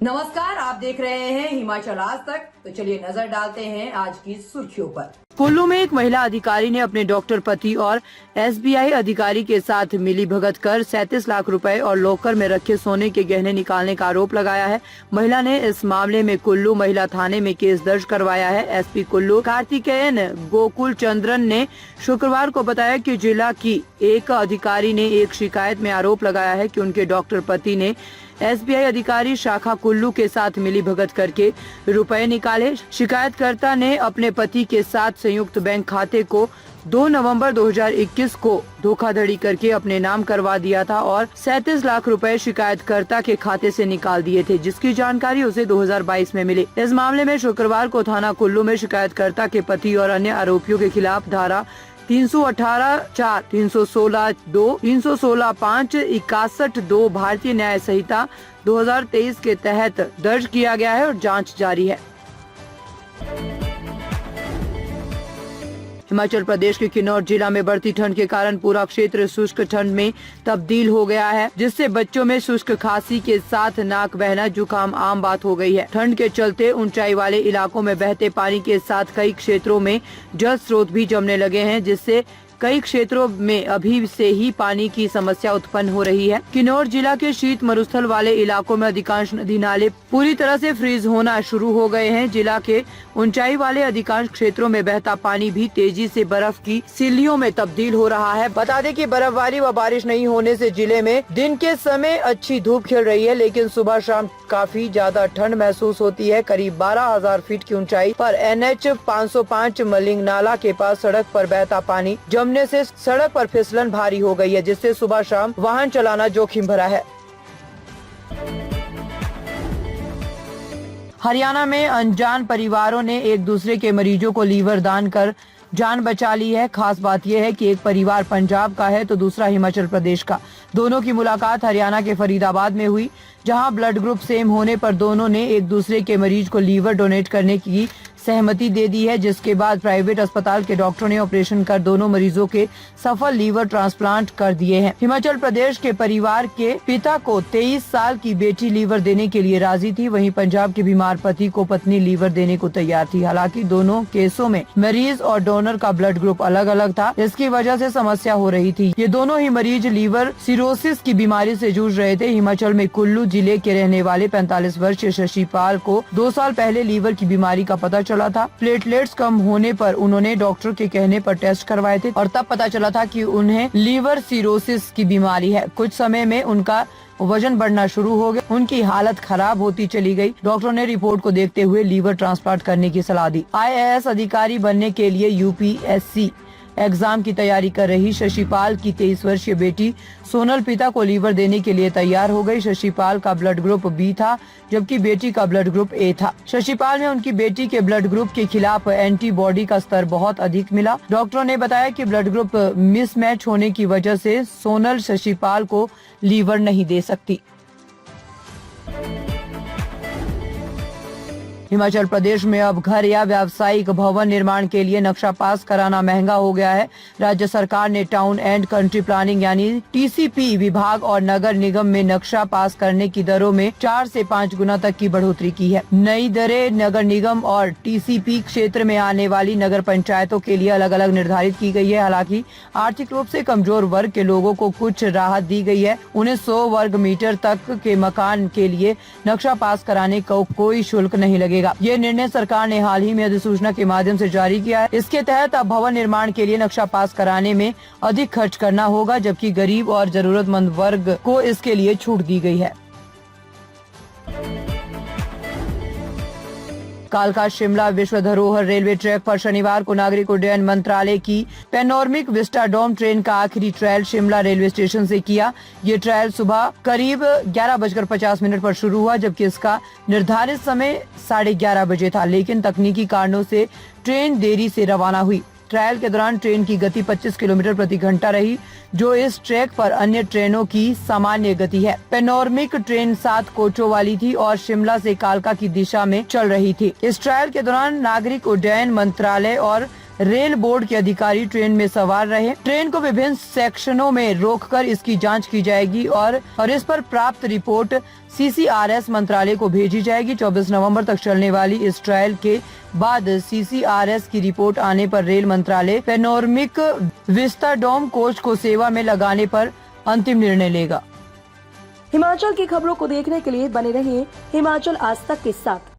नमस्कार, आप देख रहे हैं हिमाचल आज तक। तो चलिए नजर डालते हैं आज की सुर्खियों पर। कुल्लू में एक महिला अधिकारी ने अपने डॉक्टर पति और एसबीआई अधिकारी के साथ मिलीभगत कर 37 लाख रुपए और लॉकर में रखे सोने के गहने निकालने का आरोप लगाया है। महिला ने इस मामले में कुल्लू महिला थाने में केस दर्ज करवाया है। एसपी कुल्लू कार्तिकेयन गोकुल चंद्रन ने शुक्रवार को बताया कि जिला की एक अधिकारी ने एक शिकायत में आरोप लगाया है कि उनके डॉक्टर पति ने एसबीआई अधिकारी शाखा कुल्लू के साथ मिलीभगत करके रुपए निकाले। शिकायतकर्ता ने अपने पति के साथ संयुक्त बैंक खाते को 2 नवंबर 2021 को धोखाधड़ी करके अपने नाम करवा दिया था और 37 लाख रुपए शिकायतकर्ता के खाते से निकाल दिए थे, जिसकी जानकारी उसे 2022 में मिली। इस मामले में शुक्रवार को थाना कुल्लू में शिकायतकर्ता के पति और अन्य आरोपियों के खिलाफ धारा 318(4), 316(2), 316(5), 61(2) भारतीय न्याय संहिता 2023 के तहत दर्ज किया गया है और जांच जारी है। हिमाचल प्रदेश के किन्नौर जिला में बढ़ती ठंड के कारण पूरा क्षेत्र शुष्क ठंड में तब्दील हो गया है, जिससे बच्चों में शुष्क खांसी के साथ नाक बहना जुकाम आम बात हो गई है। ठंड के चलते ऊंचाई वाले इलाकों में बहते पानी के साथ कई क्षेत्रों में जल स्रोत भी जमने लगे हैं, जिससे कई क्षेत्रों में अभी से ही पानी की समस्या उत्पन्न हो रही है। किन्नौर जिला के शीत मरुस्थल वाले इलाकों में अधिकांश नदी नाले पूरी तरह से फ्रीज होना शुरू हो गए हैं। जिला के ऊंचाई वाले अधिकांश क्षेत्रों में बहता पानी भी तेजी से बर्फ की सिल्लियों में तब्दील हो रहा है। बता दें कि बर्फबारी व बारिश नहीं होने से जिले में दिन के समय अच्छी धूप खिल रही है, लेकिन सुबह शाम काफी ज्यादा ठंड महसूस होती है। करीब 12,000 फीट की ऊंचाई पर NH 505 मलिंग नाला के पास सड़क पर बहता पानी जमने से सड़क पर फिसलन भारी हो गई है, जिससे सुबह शाम वाहन चलाना जोखिम भरा है। हरियाणा में अनजान परिवारों ने एक दूसरे के मरीजों को लीवर दान कर जान बचा ली है। खास बात यह है कि एक परिवार पंजाब का है तो दूसरा हिमाचल प्रदेश का। दोनों की मुलाकात हरियाणा के फरीदाबाद में हुई, जहां ब्लड ग्रुप सेम होने पर दोनों ने एक दूसरे के मरीज को लीवर डोनेट करने की सहमति दे दी है, जिसके बाद प्राइवेट अस्पताल के डॉक्टरों ने ऑपरेशन कर दोनों मरीजों के सफल लीवर ट्रांसप्लांट कर दिए हैं। हिमाचल प्रदेश के परिवार के पिता को 23 साल की बेटी लीवर देने के लिए राजी थी, वहीं पंजाब के बीमार पति को पत्नी लीवर देने को तैयार थी। हालांकि दोनों केसों में मरीज और डोनर का ब्लड ग्रुप अलग अलग था, इसकी वजह से समस्या हो रही थी। ये दोनों ही मरीज लीवर सिरोसिस की बीमारी से जूझ रहे थे। हिमाचल में कुल्लू जिले के रहने वाले 45 वर्षीय शशिपाल को 2 साल पहले लीवर की बीमारी का पता चला था। प्लेटलेट्स कम होने पर उन्होंने डॉक्टर के कहने पर टेस्ट करवाए थे और तब पता चला था कि उन्हें लीवर सिरोसिस की बीमारी है। कुछ समय में उनका वजन बढ़ना शुरू हो गया, उनकी हालत खराब होती चली गई। डॉक्टरों ने रिपोर्ट को देखते हुए लीवर ट्रांसप्लांट करने की सलाह दी। IAS अधिकारी बनने के लिए UPSC एग्जाम की तैयारी कर रही शशिपाल की 23 वर्षीय बेटी सोनल पिता को लीवर देने के लिए तैयार हो गई। शशिपाल का ब्लड ग्रुप B था, जबकि बेटी का ब्लड ग्रुप A था। शशिपाल में उनकी बेटी के ब्लड ग्रुप के खिलाफ एंटीबॉडी का स्तर बहुत अधिक मिला। डॉक्टरों ने बताया कि ब्लड ग्रुप मिसमैच होने की वजह से सोनल शशिपाल को लीवर नहीं दे सकती। हिमाचल प्रदेश में अब घर या व्यावसायिक भवन निर्माण के लिए नक्शा पास कराना महंगा हो गया है। राज्य सरकार ने टाउन एंड कंट्री प्लानिंग यानी TCP विभाग और नगर निगम में नक्शा पास करने की दरों में 4 से 5 गुना तक की बढ़ोतरी की है। नई दरें नगर निगम और TCP क्षेत्र में आने वाली नगर पंचायतों के लिए अलग अलग निर्धारित की गई है। हालांकि आर्थिक रूप से कमजोर वर्ग के लोगों को कुछ राहत दी गई है। उन्हें 100 वर्ग मीटर तक के मकान के लिए नक्शा पास कराने को कोई शुल्क नहीं लगेगा। ये निर्णय सरकार ने हाल ही में अधिसूचना के माध्यम से जारी किया है। इसके तहत अब भवन निर्माण के लिए नक्शा पास कराने में अधिक खर्च करना होगा, जबकि गरीब और जरूरतमंद वर्ग को इसके लिए छूट दी गई है। कालका शिमला विश्व धरोहर रेलवे ट्रैक पर शनिवार को नागरिक उड्डयन मंत्रालय की पैनोरमिक विस्टाडोम ट्रेन का आखिरी ट्रायल शिमला रेलवे स्टेशन से किया। ये ट्रायल सुबह करीब 11:50 पर शुरू हुआ, जबकि इसका निर्धारित समय 11:30 बजे था, लेकिन तकनीकी कारणों से ट्रेन देरी से रवाना हुई। ट्रायल के दौरान ट्रेन की गति 25 किलोमीटर प्रति घंटा रही, जो इस ट्रैक पर अन्य ट्रेनों की सामान्य गति है। पैनोरमिक ट्रेन 7 कोचों वाली थी और शिमला से कालका की दिशा में चल रही थी। इस ट्रायल के दौरान नागरिक उड्डयन मंत्रालय और रेल बोर्ड के अधिकारी ट्रेन में सवार रहे। ट्रेन को विभिन्न सेक्शनों में रोककर इसकी जांच की जाएगी और इस पर प्राप्त रिपोर्ट CCRS मंत्रालय को भेजी जाएगी। 24 नवंबर तक चलने वाली इस ट्रायल के बाद CCRS की रिपोर्ट आने पर रेल मंत्रालय पेनोरमिक विस्टाडोम कोच को सेवा में लगाने पर अंतिम निर्णय लेगा। हिमाचल की खबरों को देखने के लिए बने रहिए हिमाचल आज तक के साथ।